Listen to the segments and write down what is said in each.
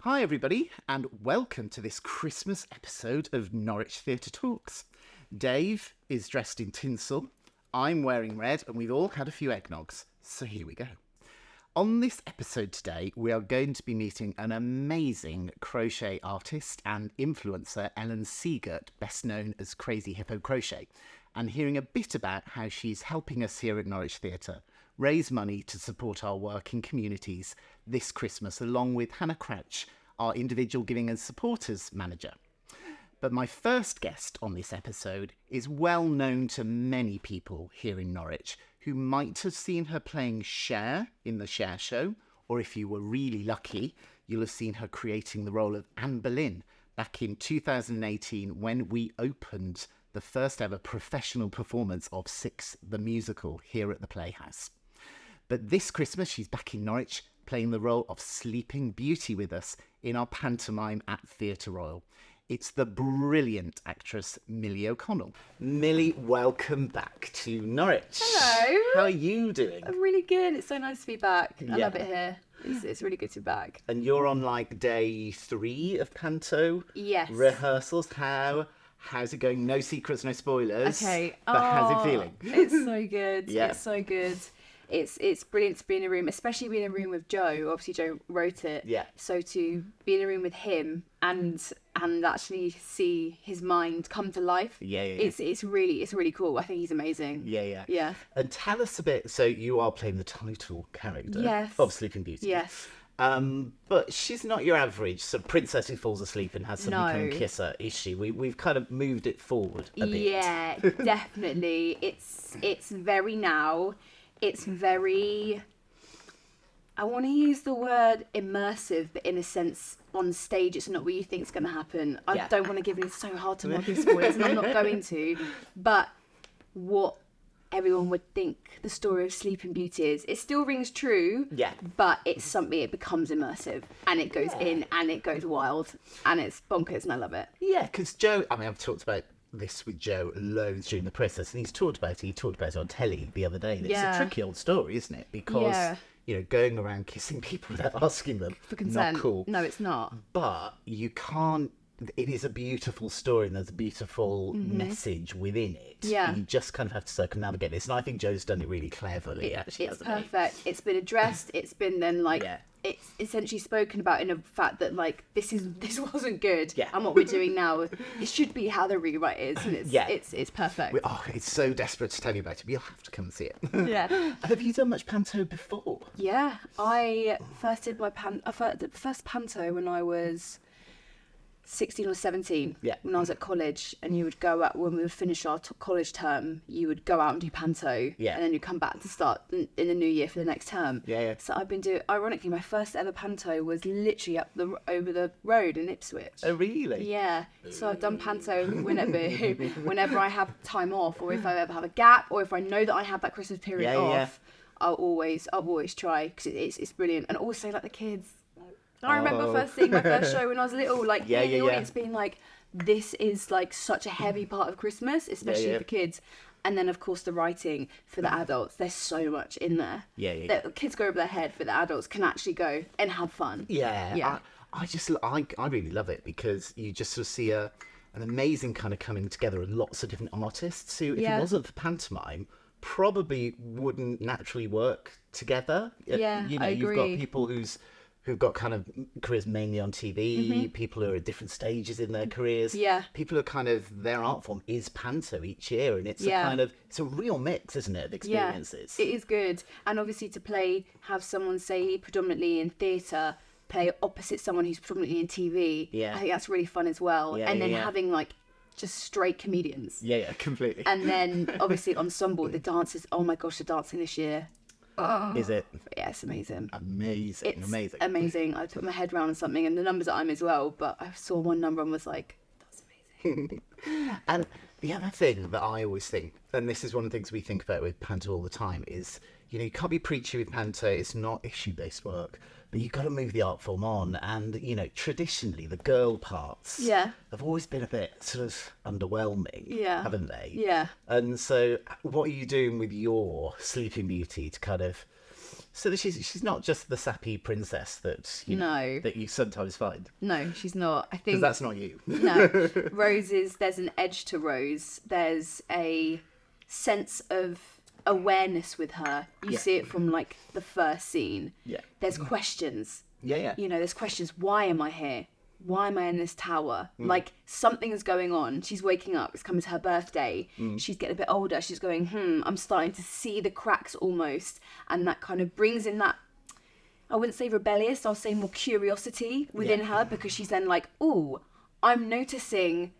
Hi everybody, and welcome to this Christmas episode of Norwich Theatre Talks. Dave is dressed in tinsel, I'm wearing red, and we've all had a few eggnogs, so here we go. On this episode today, we are going to be meeting an amazing crochet artist and influencer, Ellen Siegert, best known as Crazy Hippo Crochet, and hearing a bit about how she's helping us here at Norwich Theatre raise money to support our work in communities this Christmas, along with Hannah Crouch, our individual giving and supporters manager. But my first guest on this episode is well known to many people here in Norwich who might have seen her playing Cher in the Cher show, or if you were really lucky, you'll have seen her creating the role of Anne Boleyn back in 2018 when we opened the first ever professional performance of Six the Musical here at the Playhouse. But this Christmas, she's back in Norwich playing the role of Sleeping Beauty with us in our pantomime at Theatre Royal. It's the brilliant actress Millie O'Connell. Millie, welcome back to Norwich. Hello. How are you doing? I'm really good. It's so nice to be back. I Yeah. love it here. It's really good to be back. And you're on like day 3 of panto Yes. rehearsals. How's it going? No secrets, no spoilers. Okay. But how's it feeling? It's so good. Yeah. It's so good. It's brilliant to be in a room, especially being in a room with Joe. Obviously, Joe wrote it. Yeah. So to be in a room with him and actually see his mind come to life. Yeah. It's really cool. I think he's amazing. Yeah. Yeah. And tell us a bit. So you are playing the title character Yes. of Sleeping Beauty. Yes. But she's not your average sort of princess who falls asleep and has somebody come No. kiss her, is she? We've kind of moved it forward a bit. Yeah, definitely. It's very now. It's very, I want to use the word immersive, but in a sense, on stage, it's not what you think is going to happen. I Yeah. don't want to give it, it's so hard to not give spoilers, and I'm not going to. But what everyone would think the story of Sleeping Beauty is, it still rings true. Yeah. But it's something, it becomes immersive, and it goes in, and it goes wild, and it's bonkers, and I love it. Yeah, because Joe, I mean, I've talked about this with Joe loads during the process, and he talked about it on telly the other day. And Yeah. It's a tricky old story, isn't it? Because, Yeah. you know, going around kissing people without asking them, For consent. not cool. No, it's not. But you can't, it is a beautiful story and there's a beautiful message within it. Yeah. You just kind of have to circumnavigate this. And I think Joe's done it really cleverly, actually. It's hasn't he? perfect. It's been addressed. It's been then like Yeah. it's essentially spoken about in a fact that like this wasn't good. Yeah. And what we're doing now, it should be how the rewrite is. And it's Yeah. it's perfect. It's so desperate to tell you about it, but you'll have to come and see it. Yeah. Have you done much panto before? Yeah. I first did my first panto when I was 16 or 17. Yeah. When I was at college, and you would go out when we would finish our college term. You would go out and do panto. Yeah. And then you come back to start in the new year for the next term. Yeah. So I've been doing. Ironically, my first ever panto was literally over the road in Ipswich. Oh, really? Yeah. So I've done panto whenever I have time off, or if I ever have a gap, or if I know that I have that Christmas period Yeah, off. yeah. I'll always try because it's brilliant, and also like the kids. I remember first seeing my first show when I was little, like Yeah, in the yeah. audience being like, "This is like such a heavy part of Christmas, especially Yeah. for kids." And then of course the writing for the adults. There's so much in there. Yeah. That kids go over their head, but the adults can actually go and have fun. Yeah. Yeah. I really love it because you just sort of see an amazing kind of coming together of lots of different artists who, if Yeah. it wasn't for pantomime, probably wouldn't naturally work together. Yeah, you know, I you've agree. got people who've got kind of careers mainly on TV, people who are at different stages in their careers. Mm-hmm. Yeah. People who are kind of, their art form is panto each year, and it's Yeah. it's a real mix, isn't it, of experiences? Yeah, it is good. And obviously to have someone say predominantly in theatre, play opposite someone who's predominantly in TV. Yeah. I think that's really fun as well. Yeah, and then yeah. having like just straight comedians. Yeah, completely. And then obviously ensemble, the dances. Oh my gosh, the dancing this year. Is it? Yeah, it's amazing. Amazing, It's amazing. amazing. I put my head around something, and the numbers that I'm as well. But I saw one number and was like, "That's amazing." And the other thing that I always think, and this is one of the things we think about with panto all the time, is, you know, you can't be preachy with panto. It's not issue-based work, but you've got to move the art form on. And, you know, traditionally, the girl parts Yeah. have always been a bit sort of underwhelming, Yeah. haven't they? Yeah. And so what are you doing with your Sleeping Beauty to kind of So that she's not just the sappy princess that No. that you sometimes find. No, she's not. I think Because that's not you. no. There's an edge to Rose. There's a sense of awareness with her. You see it from like the first scene. Yeah. There's questions. Yeah. There's questions. Why am I here? Why am I in this tower? Like, something is going on. She's waking up. It's coming to her birthday. She's getting a bit older. She's going, I'm starting to see the cracks almost. And that kind of brings in that, I wouldn't say rebellious, I'll say more curiosity within her, because she's then like, oh, I'm noticing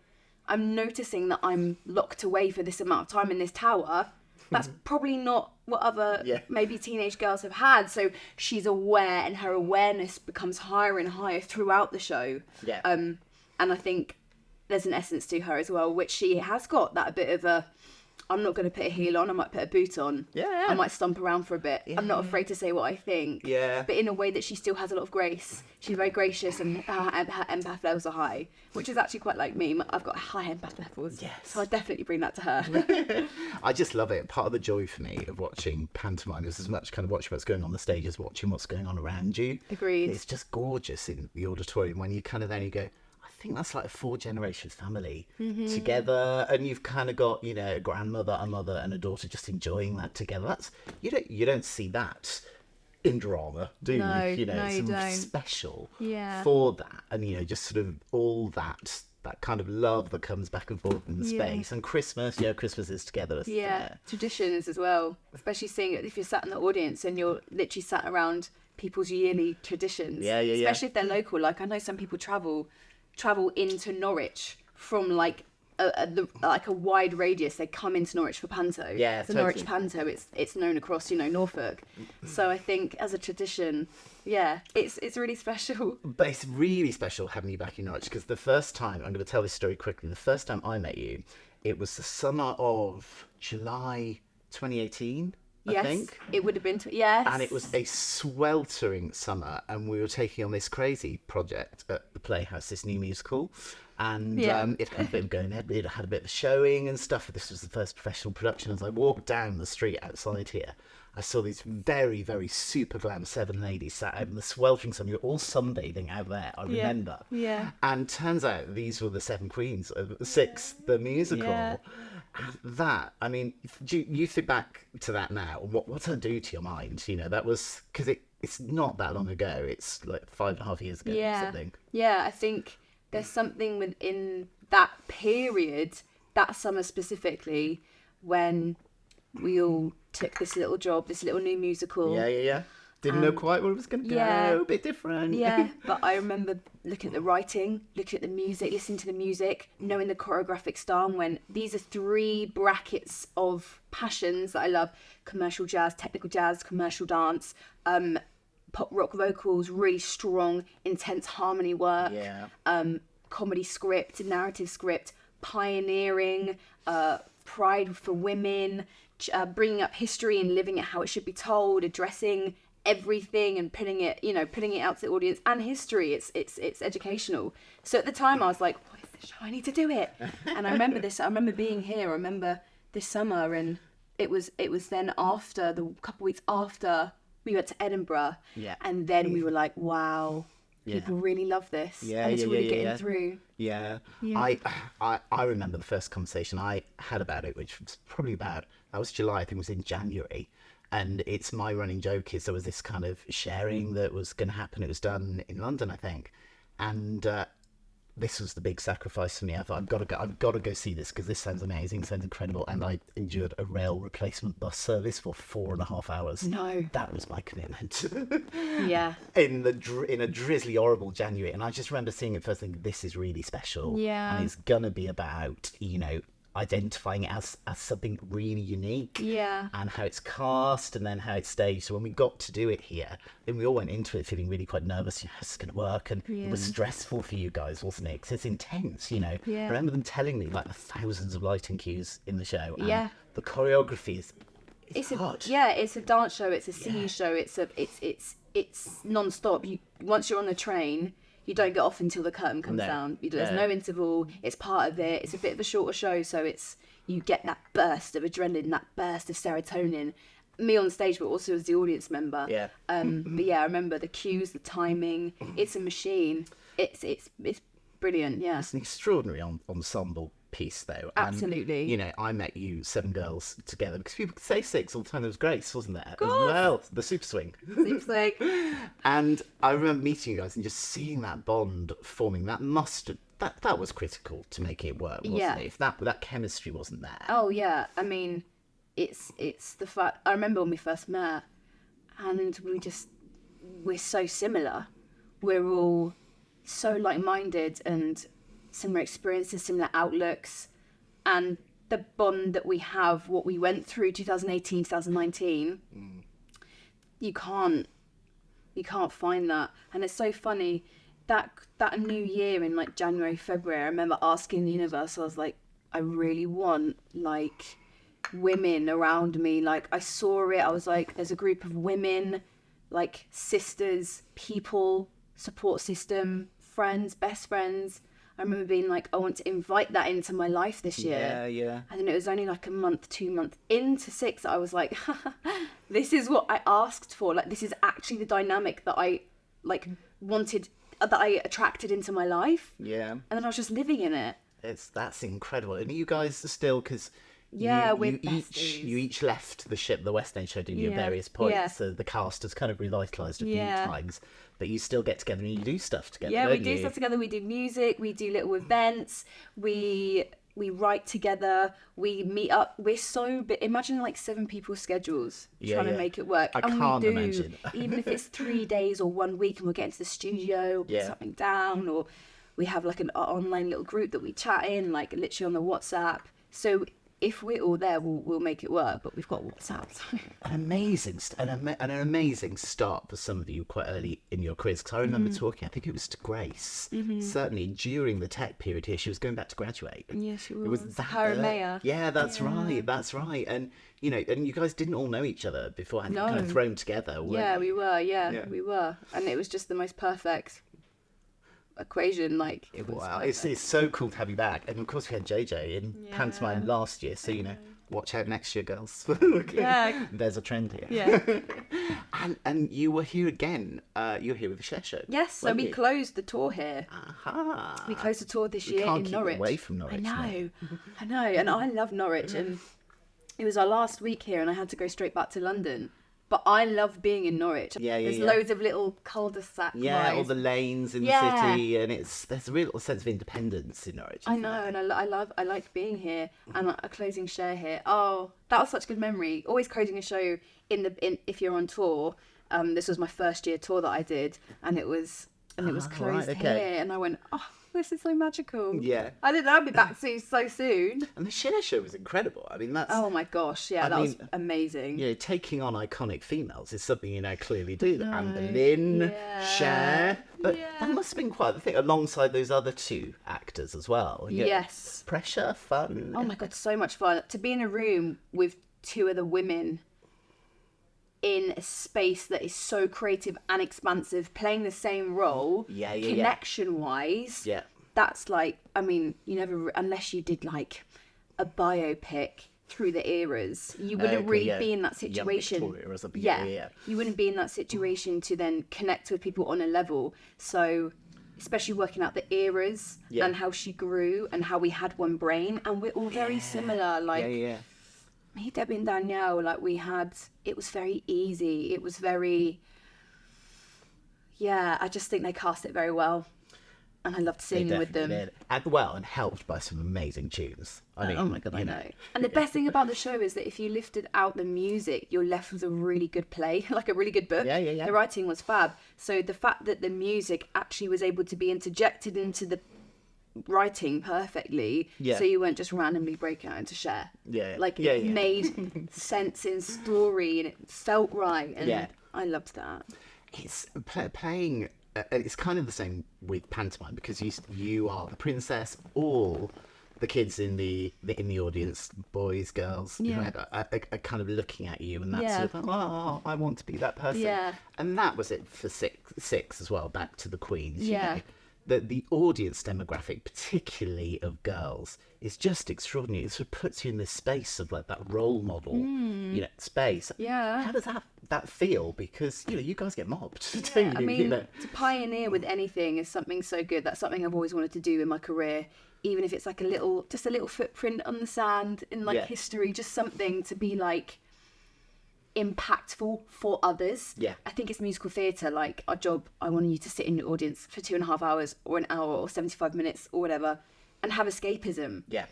that I'm locked away for this amount of time in this tower. That's probably not what other maybe teenage girls have had. So she's aware, and her awareness becomes higher and higher throughout the show. Yeah. And I think there's an essence to her as well, which she has got that a bit of a, I'm not going to put a heel on, I might put a boot on. Yeah. I might stomp around for a bit. Yeah. I'm not afraid to say what I think. Yeah. But in a way that she still has a lot of grace. She's very gracious, and her empath levels are high, which is actually quite like me. I've got high empath levels. Yes. So I definitely bring that to her. I just love it. Part of the joy for me of watching pantomime is as much kind of watching what's going on the stage as watching what's going on around you. Agreed. It's just gorgeous in the auditorium when you kind of then you go, I think that's like a 4 generations family together, and you've kind of got, a grandmother, a mother, and a daughter just enjoying that together. That's you don't see that in drama, do you? No, It's you don't. special Yeah. for that, and just sort of all that kind of love that comes back and forth in the space. And Christmas is together. Traditions as well, especially seeing it if you're sat in the audience and you're literally sat around people's yearly traditions. Especially if they're local. Like, I know some people travel into Norwich from like a wide radius. They come into Norwich for panto. Yeah, the totally. Norwich panto. It's known across Norfolk. So I think as a tradition, it's really special. But it's really special having you back in Norwich, because the first time, I'm going to tell this story quickly, the first time I met you, it was the summer of July 2018. I think. It would have been. Yes. And it was a sweltering summer, and we were taking on this crazy project at the Playhouse, this new musical. And it had a bit of going ahead, it had a bit of showing and stuff. This was the first professional production. As I walked down the street outside here, I saw these very, very super glam 7 ladies sat out in the sweltering sun. You're all sunbathing out there, I remember. Yeah. And turns out these were the 7 queens of 6, the musical. Yeah. And that, I mean, do you think back to that now? What did it do to your mind? That was, because it's not that long ago. It's like 5.5 years ago or something. Yeah, I think there's something within that period, that summer specifically, when we all took this little job, this little new musical. Yeah. Didn't know quite where it was going to go. A bit different. Yeah, but I remember looking at the writing, looking at the music, listening to the music, knowing the choreographic style, when these are 3 brackets of passions that I love: commercial jazz, technical jazz, commercial dance, pop rock vocals, really strong, intense harmony work, comedy script, narrative script, pioneering, pride for women, bringing up history and living it how it should be told, addressing everything and putting it out to the audience, and history. It's educational. So at the time I was like, what is this show? I need to do it. And I remember being here. I remember this summer, and it was then after the couple weeks after we went to Edinburgh, and then we were like, wow, people really love this, and it's really getting through. I remember the first conversation I had about it, which was probably that was July, I think it was in January. And it's my running joke is there was this kind of sharing that was going to happen. It was done in London, I think. And this was the big sacrifice for me. I thought, I've got to go see this, because this sounds amazing, sounds incredible. And I endured a rail replacement bus service for 4.5 hours. No. That was my commitment. Yeah. In a drizzly, horrible January. And I just remember seeing it first thinking, this is really special. Yeah. And it's going to be about, identifying it as something really unique, and how it's cast and then how it's staged. So when we got to do it here, then we all went into it feeling really quite nervous. It's going to work, and it was stressful for you guys, wasn't it? Because it's intense. I remember them telling me like the thousands of lighting cues in the show. And the choreography is hard. It's a dance show. It's a singing show. It's non-stop. Once you're on the train, you don't get off until the curtain comes down. There's no interval. It's part of it. It's a bit of a shorter show, so you get that burst of adrenaline, that burst of serotonin, me on stage, but also as the audience member. Yeah. But yeah, I remember the cues, the timing. It's a machine. It's brilliant. Yeah. It's an extraordinary ensemble piece, though. Absolutely. And, you know, I met you 7 girls together because people could say 6 all the time. There was Grace, wasn't there? As course. well, the super swing. Seems like And I remember meeting you guys and just seeing that bond forming. That was critical to make it work, wasn't Yeah. it? If that chemistry wasn't there. oh yeah. I mean, it's the fact. I remember when we first met, and we're so similar. We're all so like-minded and similar experiences, similar outlooks, and the bond that we have, what we went through 2018, 2019, you can't find that. And it's so funny that new year in like January, February, I remember asking the universe, I was like, I really want like women around me. Like I saw it, I was like, there's a group of women, like sisters, people, support system, friends, best friends. I remember being like, I want to invite that into my life this year. Yeah. And then it was only like a month, 2 months into 6 that I was like, this is what I asked for. Like, this is actually the dynamic that I like wanted, that I attracted into my life. Yeah. And then I was just living in it. That's incredible. And you guys are still, because Yeah, you we're you each left the ship, the West End show, didn't you, at Yeah. various points. Yeah. So the cast has kind of revitalised a few Yeah. times, but you still get together and you do stuff together. Yeah, we don't do you? stuff together. We do music. We do little events. We write together. We meet up. We're so big. Imagine like 7 people's schedules trying to make it work. I and can't we do, imagine. even if it's 3 days or 1 week, and we'll get into the studio, put Yeah. something down, or we have like an online little group that we chat in, like literally on the WhatsApp. So if we're all there, we'll make it work. But we've got WhatsApp. An amazing an amazing start for some of you quite early in your careers, because I remember talking, I think it was to Grace, certainly during the tech period here, she was going back to graduate. Yeah, she It was was. that Her and Maya. Yeah, that's right. And you know, and you guys didn't all know each other beforehand. No. Kind of thrown together. weren't Yeah, you? we were. Yeah. We were, and it was just the most perfect equation. Like it was. Wow, perfect. it's so cool to have you back. And of course we had JJ in pantomime last year, so you know, watch out next year, girls. Yeah. There's a trend here. Yeah. And you were here again. You were here with the Cher show. Yes, so weren't we you? closed the tour here. Aha. We closed the tour this We year can't in keep Norwich. away from Norwich, I know, and I love Norwich, and it was our last week here, and I had to go straight back to London. But I love being in Norwich. Yeah, There's yeah. loads of little cul-de-sac Yeah, all rides. the lanes in Yeah. the city, and there's a real sense of independence in Norwich. I know, and I like being here, and a closing Cher here. Oh, that was such a good memory. Always closing a show in if you're on tour. This was my first year tour that I did, and it was closed right, okay. here, and I went, oh, this is so magical. Yeah. I didn't know I'd be back so soon. And the Cher show was incredible. I mean, that's Oh my gosh, yeah, that was amazing. you know, taking on iconic females is something you now clearly do. Anne Boleyn, Cher, but that must have been quite the thing alongside those other 2 actors as well. You know, Yes. pressure, fun. Oh my god, so much fun to be in a room with 2 other women in a space that is so creative and expansive, playing the same role. Yeah. Connection wise. Yeah. That's like, I mean, you never, unless you did like a biopic through the eras, you wouldn't Okay, really yeah. be in that Young situation. Victoria or something. Yeah. You wouldn't be in that situation to then connect with people on a level. So, especially working out the eras Yeah. and how she grew and how we had one brain, and we're all very similar. Like Yeah. me, Debbie, and Danielle, like it was very easy. It was very, I just think they cast it very well. And I loved singing with them. Did. And helped by some amazing tunes. I mean, Oh my god, I you know. And the best thing about the show is that if you lifted out the music, you're left with a really good play, like a really good book. Yeah. The writing was fab. So the fact that the music actually was able to be interjected into the writing perfectly, Yeah. so you weren't just randomly breaking out into Cher. Yeah. Like Yeah, it yeah. made sense in story, and it felt right. And Yeah. I loved that. It's playing. It's kind of the same with pantomime, because you are the princess. All the kids in the audience, boys, girls, whoever, are kind of looking at you, and that's Yeah. sort of, oh, I want to be that person. Yeah. And that was it for six as well. Back to the Queens. you Yeah. know. the audience demographic, particularly of girls, is just extraordinary. It sort of puts you in this space of like that role model, space. Yeah. How does that feel? Because you guys get mobbed. Yeah, Don't you? I mean, to pioneer with anything is something so good. That's something I've always wanted to do in my career. Even if it's like just a little footprint on the sand in like history, just something to be like impactful for others. Yeah. I think it's musical theatre, like our job. I want you to sit in the audience for 2.5 hours or an hour or 75 minutes or whatever and have escapism. Yeah.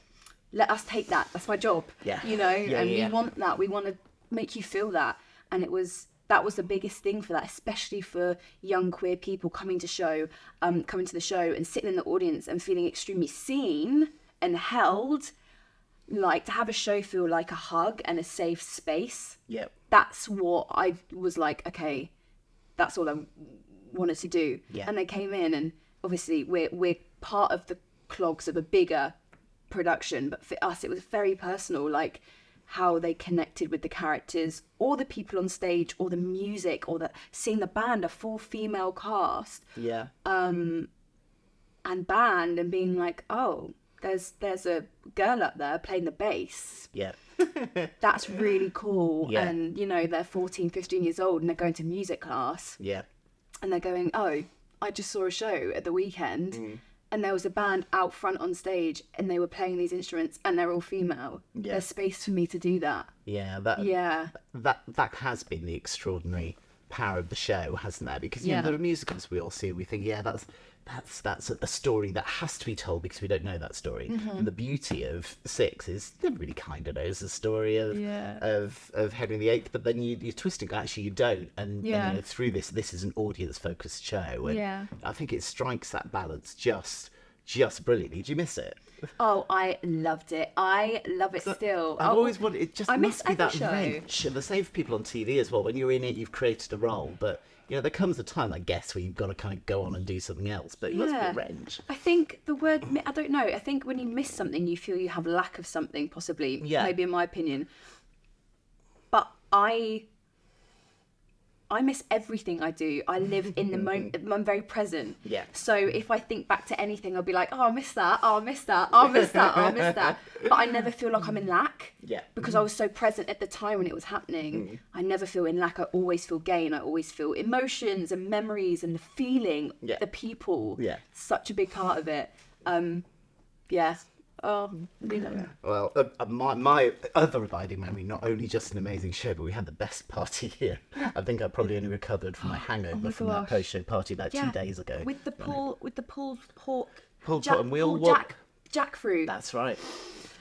Let us take that. That's my job. Yeah. We want that. We want to make you feel that. And that was the biggest thing for that, especially for young queer people coming to the show and sitting in the audience and feeling extremely seen and held. Like, to have a show feel like a hug and a safe space. Yep. That's what I was like, okay, that's all I wanted to do. Yeah. And they came in, and obviously we're part of the clogs of a bigger production, but for us it was very personal, like how they connected with the characters or the people on stage or the music or seeing the band, a full female cast. Yeah. And band, and being like, oh, there's a girl up there playing the bass. Yeah. That's really cool. Yeah. And they're 14, 15 years old and they're going to music class. Yeah. And they're going, oh, I just saw a show at the weekend and there was a band out front on stage and they were playing these instruments and they're all female. Yeah. There's space for me to do that. Yeah. That has been the extraordinary power of the show, hasn't there? Because there are musicals we all see and we think, that's a story that has to be told because we don't know that story. And the beauty of Six is everybody kind of knows the story of Henry VIII, but then you're twisting. Actually, you don't. And through this is an audience-focused show. And I think it strikes that balance just brilliantly. Did you miss it? Oh, I loved it. I love it still. I've always wanted. It just must be that show. wrench. And the same for people on TV as well. When you're in it, you've created a role, but there comes a time, I guess, where you've got to kind of go on and do something else. But it must be a wrench. I think the word, I don't know. I think when you miss something, you feel you have lack of something, possibly. Yeah. Maybe in my opinion. But I miss everything I do. I live in the moment. I'm very present. Yeah. So if I think back to anything, I'll be like, oh, I miss that. Oh, I miss that. Oh, I miss that. Oh, I miss that. But I never feel like I'm in lack. Yeah. Because I was so present at the time when it was happening. I never feel in lack. I always feel gain. I always feel emotions and memories and the feeling, the people. Yeah. Such a big part of it. Yeah. Oh, Well, my other abiding memory, not only just an amazing show, but we had the best party here. I think I probably only recovered from my hangover from that post-show party about 2 days ago. With the pulled pork, and we all jackfruit. That's right.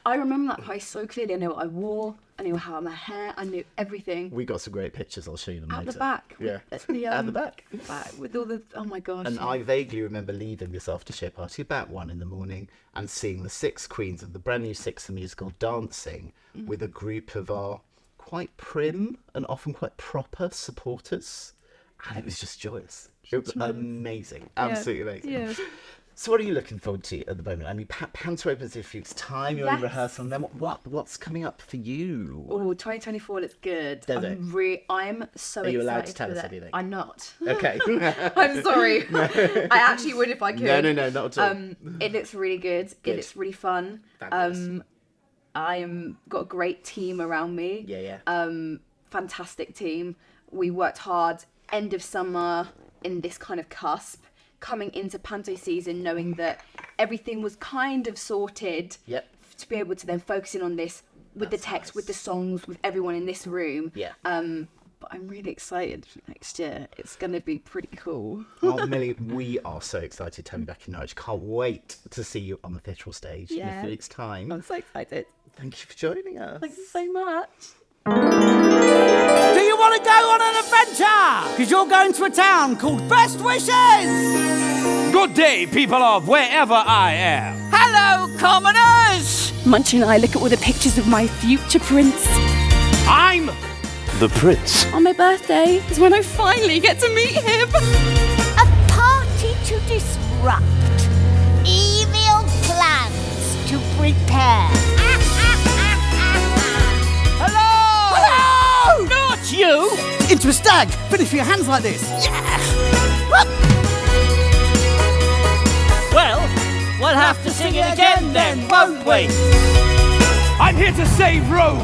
I remember that party so clearly. I knew what I wore. I knew how my hair. I knew everything. We got some great pictures. I'll show you them later. At the back. At the back. With all the, oh my gosh. And I vaguely remember leaving this after-show party about 1 a.m. and seeing the 6 queens of the brand new Six the Musical dancing with a group of our quite prim and often quite proper supporters. And it was just joyous. It was amazing. Absolutely amazing. Yeah. So what are you looking forward to at the moment? I mean, Panto opens in a few weeks' time. You're in rehearsal. And then what's coming up for you? Oh, 2024 looks good. Does it? I'm so excited. Are you allowed to tell us anything? I'm not. Okay. I'm sorry. I actually would if I could. No, not at all. It looks really good. It looks really fun. Fabulous. Got a great team around me. Yeah. Fantastic team. We worked hard end of summer in this kind of cusp, coming into Panto season, knowing that everything was kind of sorted. Yep. To be able to then focus in on this with the text, with the songs, with everyone in this room. Yeah. But I'm really excited for next year. It's going to be pretty cool. Oh, Millie, we are so excited to have you back in Norwich. Can't wait to see you on the theatrical stage in a few weeks' time. I'm so excited. Thank you for joining us. Thank you so much. Do you want to go on an adventure? Because you're going to a town called Best Wishes! Good day, people of wherever I am. Hello, commoners! Munch and I look at all the pictures of my future prince. I'm the prince. On my birthday is when I finally get to meet him. A party to disrupt. Evil plans to prepare. Hello! Not you! Into a stag. Finish with your hands like this. Yeah! We'll have to sing it again then, won't we? I'm here to save Rose.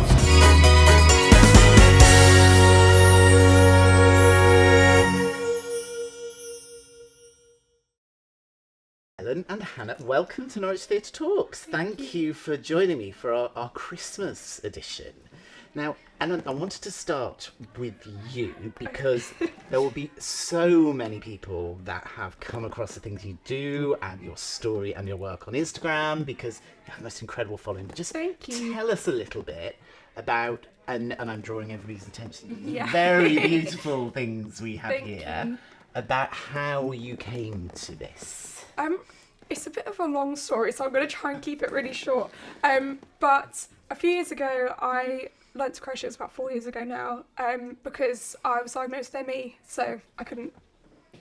Ellen and Hannah, welcome to Norwich Theatre Talks. Thank you for joining me for our Christmas edition. Now, Ellen, I wanted to start with you because there will be so many people that have come across the things you do and your story and your work on Instagram because you have the most incredible following. But just Thank you. tell us a little bit about, and I'm drawing everybody's attention, Yeah. very beautiful things we have Thank here, you. about how you came to this. It's a bit of a long story, so I'm going to try and keep it really short. But a few years ago, I learnt to crochet. It was about 4 years ago now, because I was diagnosed with ME, so I couldn't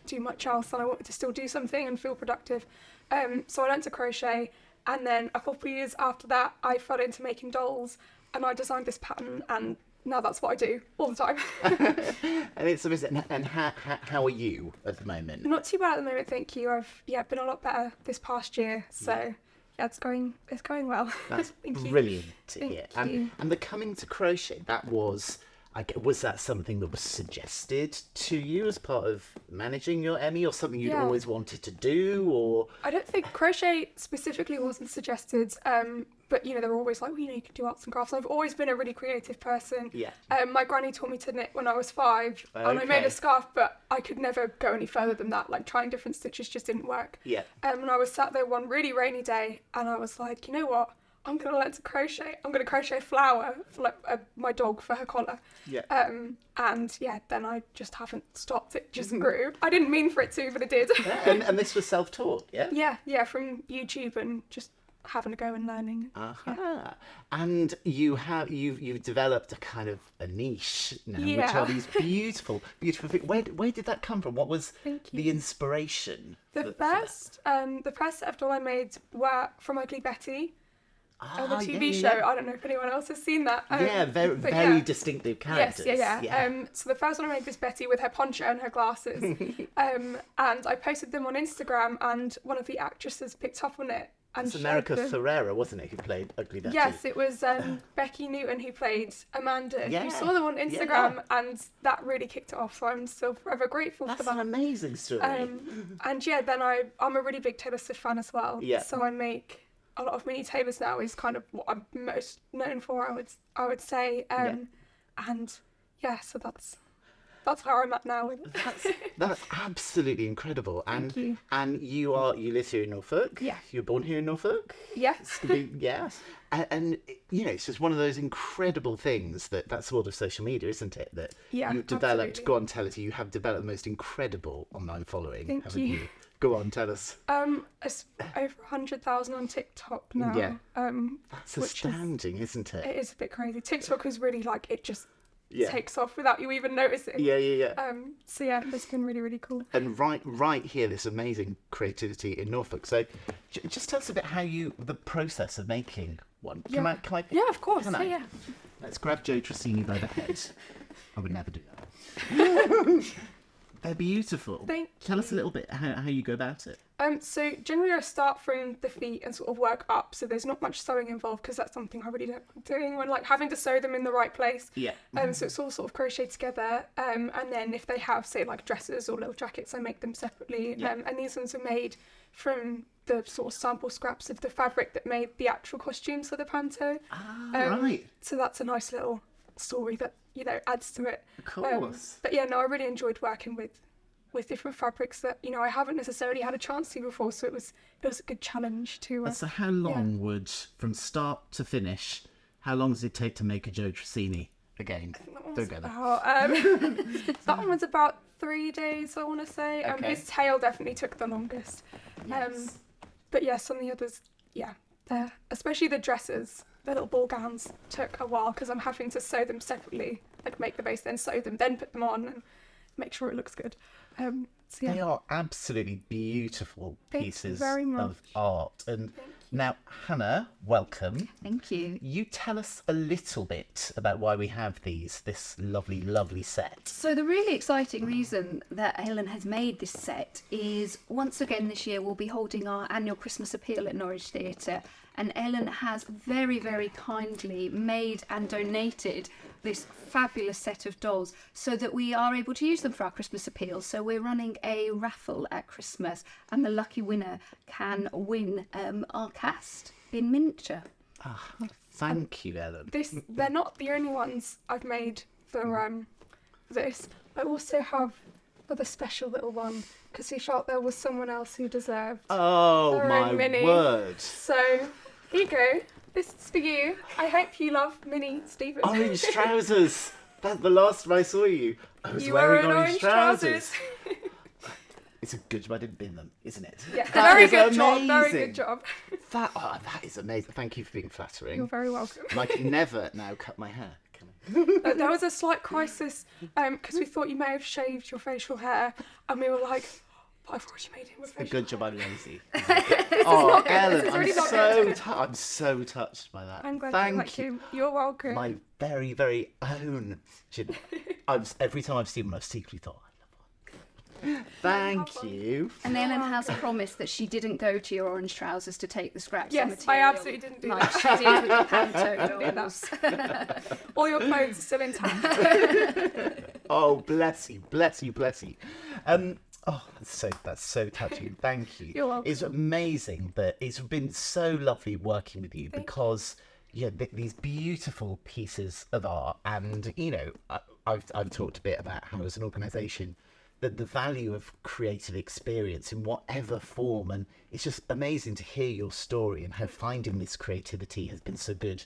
do much else, and I wanted to still do something and feel productive. So I learnt to crochet, and then a couple of years after that, I fell into making dolls, and I designed this pattern, and now that's what I do all the time. And it's amazing. And how are you at the moment? Not too bad at the moment, thank you. I've been a lot better this past year, so it's going well. That's Thank you. brilliant to Thank hear. you. And the coming to crochet, was that something that was suggested to you as part of managing your Emmy, or something you'd Yeah. always wanted to do, or? I don't think crochet specifically wasn't suggested, but they were always like, you can do arts and crafts. I've always been a really creative person. Yeah. My granny taught me to knit when I was 5, and I made Okay. a scarf, but I could never go any further than that. Like, trying different stitches just didn't work. Yeah. And I was sat there one really rainy day, and I was like, you know what? I'm going to learn to crochet. I'm going to crochet a flower for my dog for her collar. Yeah. Then I just haven't stopped. It just grew. I didn't mean for it to, but it did. and this was self-taught, yeah? Yeah, from YouTube and just having a go and learning. Uh-huh. And you've developed a kind of a niche now, which Yeah. are these beautiful things. Where did that come from? What was Thank you. the inspiration? The first set of doll I made were from Ugly Betty, the TV show. I don't know if anyone else has seen that. Very distinctive characters. Yes, yeah. So the first one I made was Betty with her poncho and her glasses, and I posted them on Instagram, and one of the actresses picked up on it. And It's America shared them. Ferrera, wasn't it, who played Ugly Betty? Yes, it was Becky Newton who played Amanda. Yeah. You saw them on Instagram, and that really kicked it off. So I'm still forever grateful That's for an that. amazing story. Then I'm a really big Taylor Swift fan as well. Yeah. So I make a lot of mini Taylors now. Is kind of what I'm most known for. I would say. So that's where I'm at now. That's absolutely incredible. And Thank you. and you live here in Norfolk. Yeah. You're born here in Norfolk. Yes. Yes. And it's just one of those incredible things that's sort of social media, isn't it? That Yeah, you've developed. absolutely. Go on, tell us. You have developed the most incredible online following, Thank haven't you. you? Go on, tell us. It's over 100,000 on TikTok now. Yeah. That's That's astounding, isn't it? It is a bit crazy. TikTok is really it just Yeah. takes off without you even noticing. Yeah. So yeah, it's been really, really cool. And right here, this amazing creativity in Norfolk. So, just tell us a bit the process of making one. Can I? Yeah, of course. Can I? Yeah. Let's grab Joe Trissini by the head. I would never do that. They're beautiful. Tell us a little bit how you go about it. So generally I start from the feet and sort of work up. So there's not much sewing involved because that's something I really don't like doing when having to sew them in the right place. Yeah. So it's all sort of crocheted together. And then if they have say dresses or little jackets, I make them separately. Yeah. And these ones are made from the sort of sample scraps of the fabric that made the actual costumes for the panto. Right. So that's a nice little story that adds to it. Of course. But yeah, no, I really enjoyed working with different fabrics that I haven't necessarily had a chance to before. So it was a good challenge to. So how long would, from start to finish, how long does it take to make a Joe Trissini again? That one was about 3 days, I want to say. Okay. His tail definitely took the longest. Yes. But yeah, some of the others, especially the dresses, the little ball gowns took a while because I'm having to sew them separately, make the base, then sew them, then put them on and make sure it looks good. They are absolutely beautiful Thank you pieces very much. of art, and Now, Hannah, welcome. Thank you. You tell us a little bit about why we have this lovely, lovely set. So the really exciting reason that Ellen has made this set is once again this year we'll be holding our annual Christmas Appeal at Norwich Theatre, and Ellen has very, very kindly made and donated this fabulous set of dolls so that we are able to use them for our Christmas Appeal. So we're running a raffle at Christmas, and the lucky winner can win our cast in miniature. Thank you, Ellen. They're not the only ones I've made for this. I also have another special little one because we felt there was someone else who deserved Oh, their my own Minnie. word. So here you go. This is for you. I hope you love Minnie Stephen. Orange trousers. That's the last time I saw you. I was You wearing were in orange trousers. trousers. It's a good job I didn't bin them, isn't it? Yeah, That very is good job. Very amazing. good job. That is amazing. Thank you for being flattering. You're very welcome. I can never now cut my hair. Can I? There was a slight crisis because we thought you may have shaved your facial hair, and we were like, but I've already made him with A facial good job I'm lazy. not good. Ellen, This is really I'm so touched by that. I'm glad Thank you like you. him. You're welcome. My very, very own. Every time I've seen one, I've secretly thought, I love one. Thank you. And Ellen has promised that she didn't go to your orange trousers to take the scraps Yes, of material. I absolutely didn't do like that. she did with the panto did dolls. All your clothes are still intact. Oh, bless you. That's so touching. Thank you. You're welcome. It's amazing, but it's been so lovely working with you because these beautiful pieces of art, and I've talked a bit about how as an organisation that the value of creative experience in whatever form, and it's just amazing to hear your story and how finding this creativity has been so good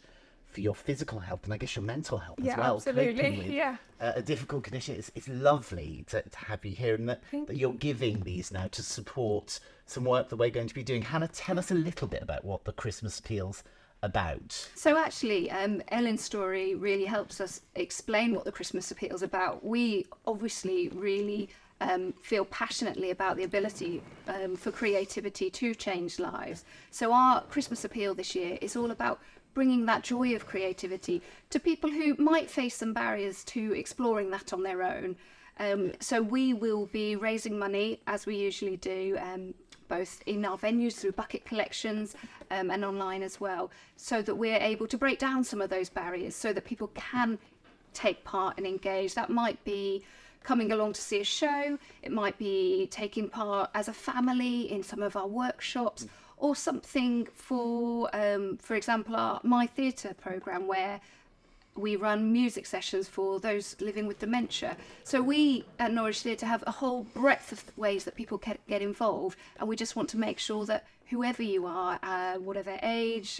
for your physical health and I guess your mental health Yeah, as well. absolutely, Coping with yeah. a difficult condition. It's lovely to have you here, and that you're giving these now to support some work that we're going to be doing. Hannah, tell us a little bit about what the Christmas Appeal's about. So actually, Ellen's story really helps us explain what the Christmas Appeal is about. We obviously really feel passionately about the ability for creativity to change lives. So our Christmas Appeal this year is all about bringing that joy of creativity to people who might face some barriers to exploring that on their own. So we will be raising money, as we usually do, both in our venues through bucket collections and online as well, so that we're able to break down some of those barriers so that people can take part and engage. That might be coming along to see a show, it might be taking part as a family in some of our workshops, or something for example, our My Theatre programme, where we run music sessions for those living with dementia. So we at Norwich Theatre have a whole breadth of ways that people can get involved, and we just want to make sure that whoever you are, whatever age,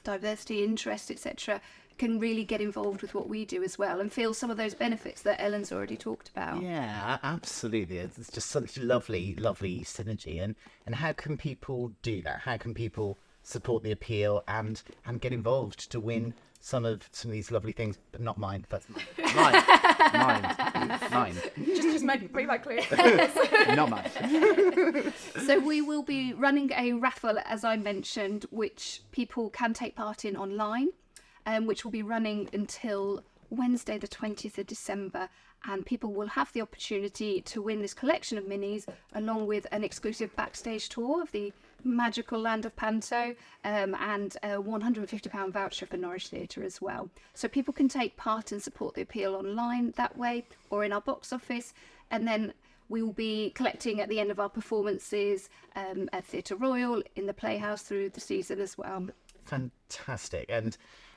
diversity, interest, etc., can really get involved with what we do as well and feel some of those benefits that Ellen's already talked about. Yeah, absolutely. It's just such lovely synergy. And how can people do that? How can people support the appeal and get involved to win some of these lovely things? But not mine. That's mine. just make that clear. Not mine. So we will be running a raffle, as I mentioned, which people can take part in online, which will be running until Wednesday the 20th of December, and people will have the opportunity to win this collection of minis along with an exclusive backstage tour of the magical land of Panto, and a £150 voucher for Norwich Theatre as well. So people can take part and support the appeal online that way, or in our box office, and then we will be collecting at the end of our performances at Theatre Royal, in the Playhouse through the season as well. Fantastic.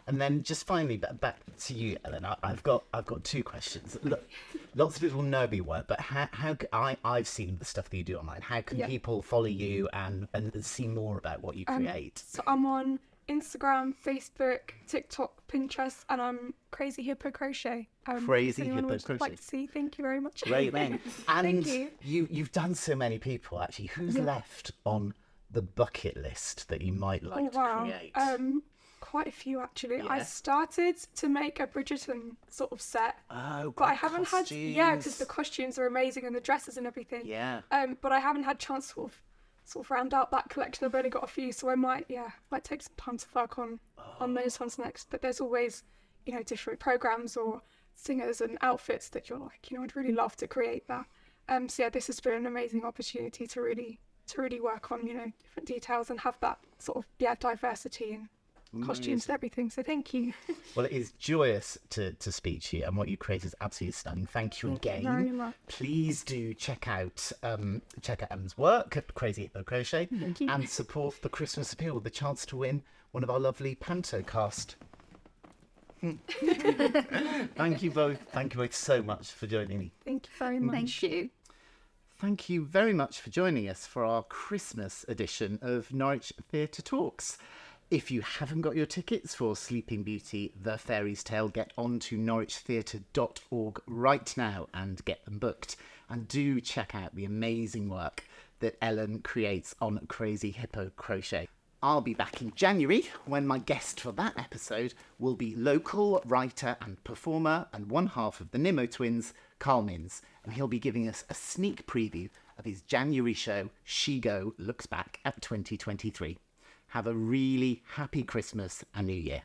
And then just finally back to you, Ellen. I've got two questions. Look, lots of people know your work, but I've seen the stuff that you do online. How can people follow you and see more about what you create? So I'm on Instagram, Facebook, TikTok, Pinterest, and I'm Crazy Hippo Crochet. Crazy anyone Hippo would Crochet. like to see, thank you very much. Great name. And Thank you. you've done so many people actually. Who's left on the bucket list that you might like to create? Quite a few actually. Yeah. I started to make a Bridgerton sort of set, Oh, but I haven't costumes. had because the costumes are amazing and the dresses and everything. Yeah. But I haven't had chance to sort of sort of round out that collection. I've only got a few, so I might take some time to work on those ones next. But there's always, you know, different programs or singers and outfits that you're like, you know, I'd really love to create that. So yeah, this has been an amazing opportunity to really work on, you know, different details and have that sort of diversity and costumes and everything. So thank you. Well, it is joyous to speak to you, and what you create is absolutely stunning. Thank you again. Very much. Please do check out Ellen's work at Crazy Hippo Crochet and support the Christmas Appeal with the chance to win one of our lovely panto cast. Thank you both. Thank you both so much for joining me. Thank you very much. Thank you. Thank you very much for joining us for our Christmas edition of Norwich Theatre Talks. If you haven't got your tickets for Sleeping Beauty, The Fairy's Tale, get on to norwichtheatre.org right now and get them booked. And do check out the amazing work that Ellen creates on Crazy Hippo Crochet. I'll be back in January when my guest for that episode will be local writer and performer and one half of the Nimmo twins, Carl Minns, and he'll be giving us a sneak preview of his January show, She Go Looks Back at 2023. Have a really happy Christmas and New Year.